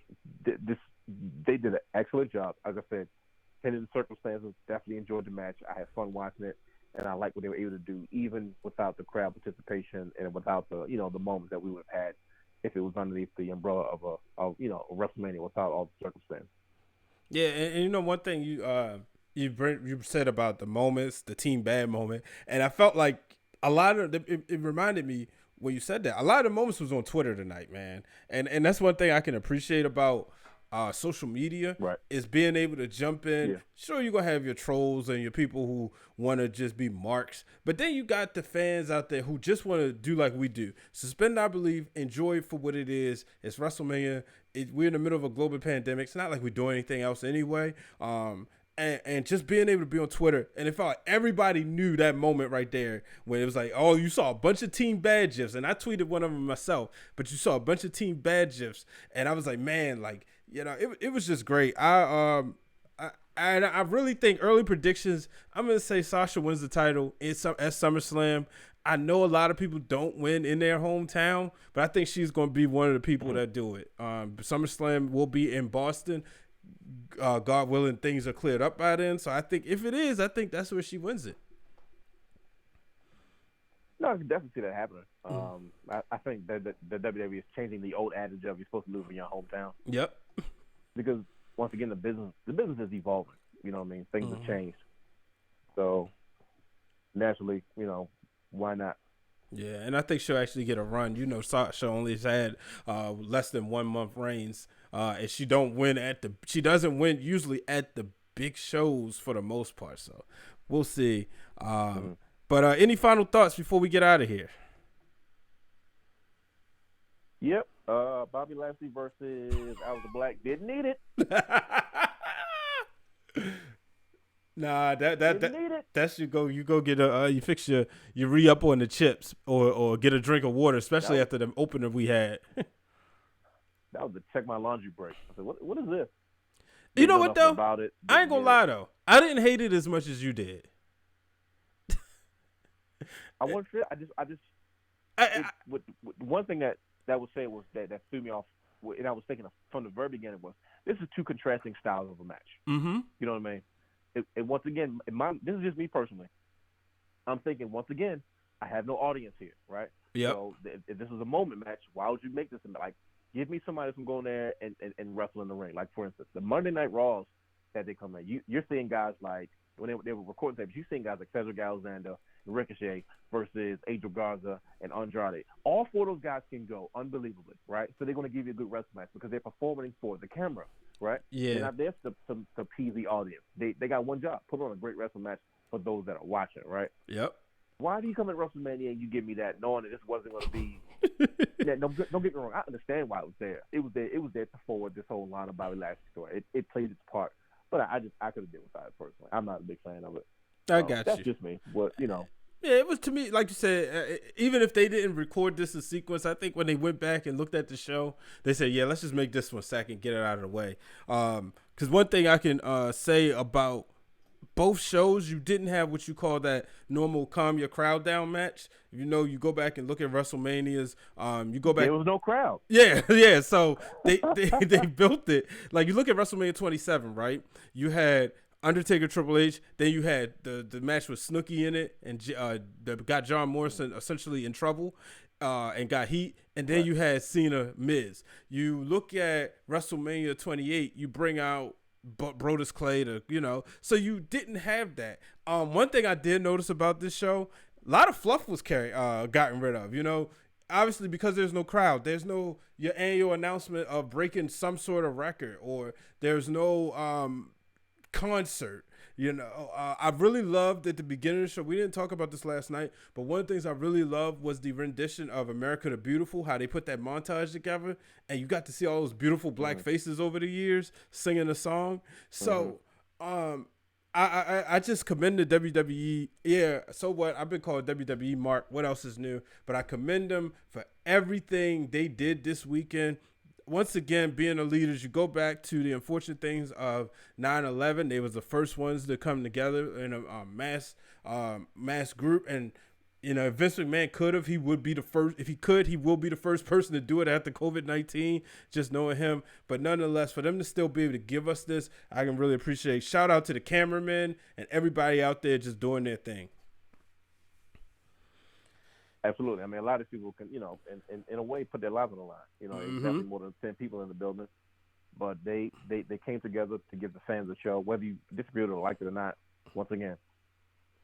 they did an excellent job. As I said, pending the circumstances, definitely enjoyed the match. I had fun watching it, and I like what they were able to do, even without the crowd participation and without the the moments that we would have had if it was underneath the umbrella of a WrestleMania without all the circumstances. Yeah, and one thing you said about the moments, the team bad moment, and I felt like a lot of it reminded me when you said that a lot of the moments was on Twitter tonight, man, and that's one thing I can appreciate about social media, right, is being able to jump in. Yeah. Sure, you're gonna have your trolls and your people who want to just be marks, but then you got the fans out there who just want to do like we do, suspend our belief, enjoy it for what it is. It's WrestleMania. We're in the middle of a global pandemic. It's not like we're doing anything else anyway. And just being able to be on Twitter, and it felt like everybody knew that moment right there when it was like, oh, you saw a bunch of team bad gifs, and I tweeted one of them myself, but you saw a bunch of team bad gifs, and I was like, man, like, it was just great. I really think early predictions, I'm gonna say Sasha wins the title at SummerSlam. I know a lot of people don't win in their hometown, but I think she's gonna be one of the people that do it. SummerSlam will be in Boston. God willing, things are cleared up by then. So I think if it is, I think that's where she wins it. No, I can definitely see that happening. I think that the WWE is changing the old adage of you're supposed to live in your hometown. Yep. Because once again, the business is evolving. You know what I mean? Things have changed. So naturally, why not? Yeah, and I think she'll actually get a run. Sasha only has had less than 1 month reigns, and she doesn't win usually at the big shows for the most part. So we'll see. But any final thoughts before we get out of here? Yep. Bobby Lashley versus Aleister Black. Didn't need it. Nah, Didn't need it. that should go. You go get you fix your re up on the chips or get a drink of water, especially after the opener we had. That was the check my laundry break. I said, what is this? You know what though? About it, I ain't gonna lie though. I didn't hate it as much as you did. I wasn't sure. One thing that was said was that threw me off, and I was thinking from the very beginning was this is two contrasting styles of a match. Mm-hmm. You know what I mean? And once again, this is just me personally. I'm thinking once again, I have no audience here, right? Yeah. So if this was a moment match, why would you make this like? Give me somebody that's going to go in there and wrestle in the ring. Like, for instance, the Monday Night Raws that they come in, you're seeing guys like, when they were recording tapes, you're seeing guys like Cedric Alexander and Ricochet versus Angel Garza and Andrade. All four of those guys can go unbelievably, right? So they're going to give you a good wrestling match because they're performing for the camera, right? Yeah. They're not there to appease the audience. They got one job, put on a great wrestling match for those that are watching, right? Yep. Why do you come at WrestleMania and you give me that, knowing that this wasn't going to be? Don't get me wrong. I understand why it was there. It was there to forward this whole line of Bobby Lashley story. It played its part, but I could have dealt without it personally. I'm not a big fan of it. I got that's you. Just me. But Yeah, it was to me, like you said, even if they didn't record this in sequence, I think when they went back and looked at the show, they said, yeah, let's just make this one second, get it out of the way. Because one thing I can say about both shows, you didn't have what you call that normal calm your crowd down match. You go back and look at WrestleManias. You go back. There was no crowd. Yeah. So they built it. Like you look at WrestleMania 27, right? You had Undertaker, Triple H. Then you had the match with Snooki in it, and that got John Morrison essentially in trouble. And got heat, and then you had Cena, Miz. You look at WrestleMania 28, you bring out Brodus Clay so you didn't have that. One thing I did notice about this show, a lot of fluff was gotten rid of. Obviously because there's no crowd, there's no your annual announcement of breaking some sort of record, or there's no concert. I really loved at the beginning of the show. We didn't talk about this last night, but one of the things I really loved was the rendition of America the Beautiful, how they put that montage together, and you got to see all those beautiful black faces over the years singing the song. So, I just commend the WWE. Yeah, so what? I've been called WWE Mark. What else is new? But I commend them for everything they did this weekend. Once again, being the leaders, you go back to the unfortunate things of 9/11. They was the first ones to come together in a mass group. And, if Vince McMahon could have, he would be the first. If he could, he will be the first person to do it after COVID-19, just knowing him. But nonetheless, for them to still be able to give us this, I can really appreciate. Shout out to the cameramen and everybody out there just doing their thing. Absolutely. I mean, a lot of people can, in a way, put their lives on the line. There's definitely more than 10 people in the building, but they came together to give the fans a show, whether you disagree with it or like it or not. Once again,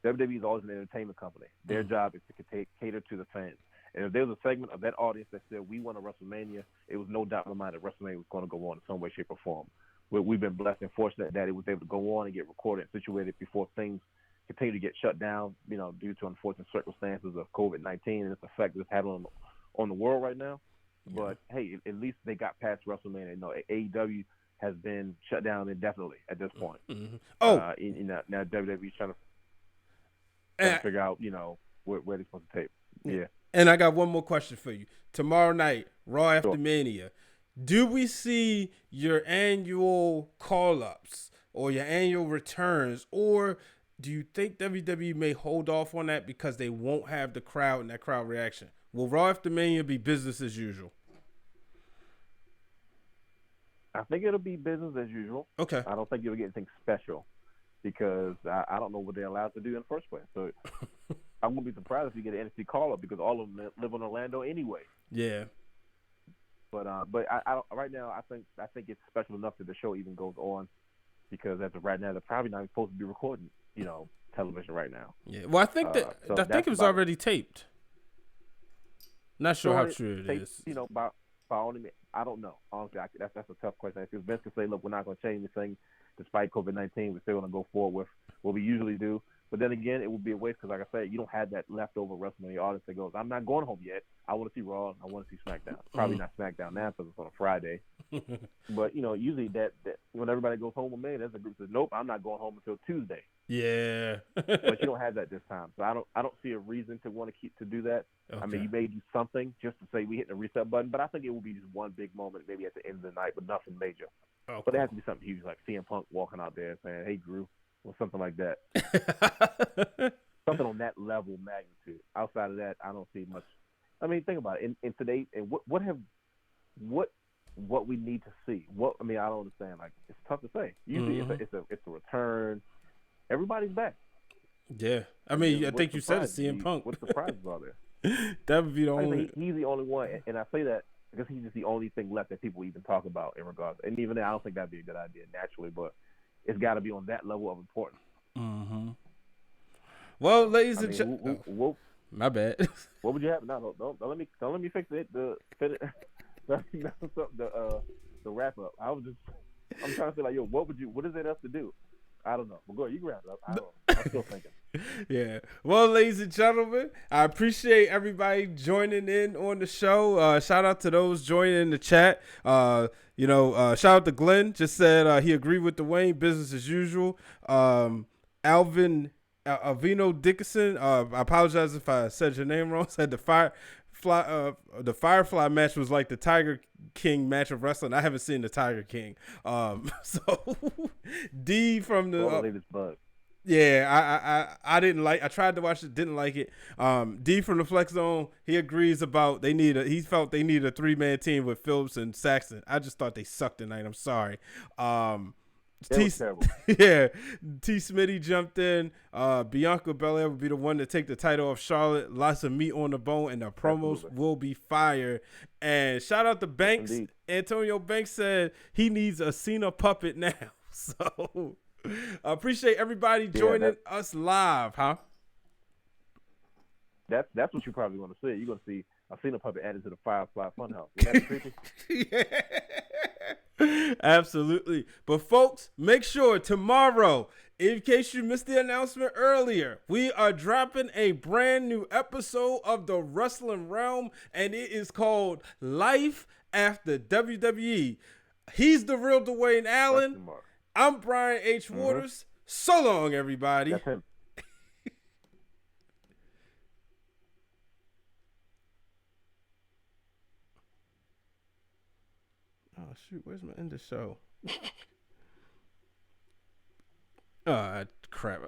WWE is always an entertainment company. Their job is to cater to the fans. And if there was a segment of that audience that said we want a WrestleMania, it was no doubt in my mind that WrestleMania was going to go on in some way, shape, or form. We've been blessed and fortunate that it was able to go on and get recorded and situated before things continue to get shut down, due to unfortunate circumstances of COVID-19 and its effect it's having on the world right now. But hey, at least they got past WrestleMania. AEW has been shut down indefinitely at this point. Now WWE's trying to figure out, where they're supposed to tape. Yeah. And I got one more question for you. Tomorrow night, Raw after Mania, do we see your annual call-ups or your annual returns, or do you think WWE may hold off on that because they won't have the crowd and that crowd reaction? Will Raw after Mania be business as usual? I think it'll be business as usual. Okay. I don't think you'll get anything special because I don't know what they're allowed to do in the first place. So I wouldn't be surprised if you get an NXT call-up because all of them live in Orlando anyway. Yeah. But I don't, right now I think it's special enough that the show even goes on because as of right now they're probably not supposed to be recording television right now. Yeah. Well, I think I think it was already taped. Not sure how true it is. By all means, I don't know. Honestly, that's a tough question. Because Vince can say, "Look, we're not going to change anything, despite COVID-19. We're still going to go forward with what we usually do." But then again, it would be a waste because, like I said, you don't have that leftover WrestleMania audience that goes, I'm not going home yet. I want to see Raw. I want to see SmackDown. Probably not SmackDown now because it's on a Friday. But, usually that when everybody goes home with me, there's a group that says, nope, I'm not going home until Tuesday. Yeah. But you don't have that this time. So I don't see a reason to want to do that. Okay. I mean, you may do something just to say we hit the reset button, but I think it will be just one big moment maybe at the end of the night, but nothing major. Okay. But it has to be something huge, like CM Punk walking out there saying, hey, Drew, or something like that. Something on that level magnitude. Outside of that, I don't see much. I mean, think about it. In today, and what we need to see. I don't understand. Like, it's tough to say. Usually, it's a return. Everybody's back. Yeah, I mean, I think you said it, CM Punk. What surprises are there? That would be the only. He's the only one, and I say that because he's just the only thing left that people even talk about in regards. And even then, I don't think that'd be a good idea naturally, but it's got to be on that level of importance. Mm-hmm. Well, ladies and gentlemen, my bad. What would you have? No, don't let me fix it. The wrap up. I'm trying to say, like, yo, what is it else to do? I don't know. But go ahead, you can wrap it up. I don't know. I'm still thinking. Yeah. Well, ladies and gentlemen, I appreciate everybody joining in on the show. Shout out to those joining in the chat. Shout out to Glenn. Just said he agreed with Dwayne. Business as usual. Alvin Avino Dickinson. I apologize if I said your name wrong. Said the Firefly match was like the Tiger King match of wrestling. I haven't seen the Tiger King. So D from the I didn't like. I tried to watch it, didn't like it. D from the Flex Zone, he agrees about he felt they needed a 3-man team with Phillips and Saxton. I just thought they sucked tonight. I'm sorry. T Smitty jumped in. Bianca Belair would be the one to take the title off Charlotte. Lots of meat on the bone, and the promos will be fire. And shout out to Banks. Indeed. Antonio Banks said he needs a Cena puppet now. So I appreciate everybody joining us live, huh? That's what you're probably going to see. You're going to see a Cena puppet added to the Firefly Funhouse. Is that creepy? Yeah. Absolutely. But folks, make sure tomorrow, in case you missed the announcement earlier, we are dropping a brand new episode of the Wrestling Realm, and it is called Life After WWE. He's the real Dwayne Allen. I'm Brian H. Waters. So long, everybody. That's him. Oh, shoot. Where's my end of show? Crap.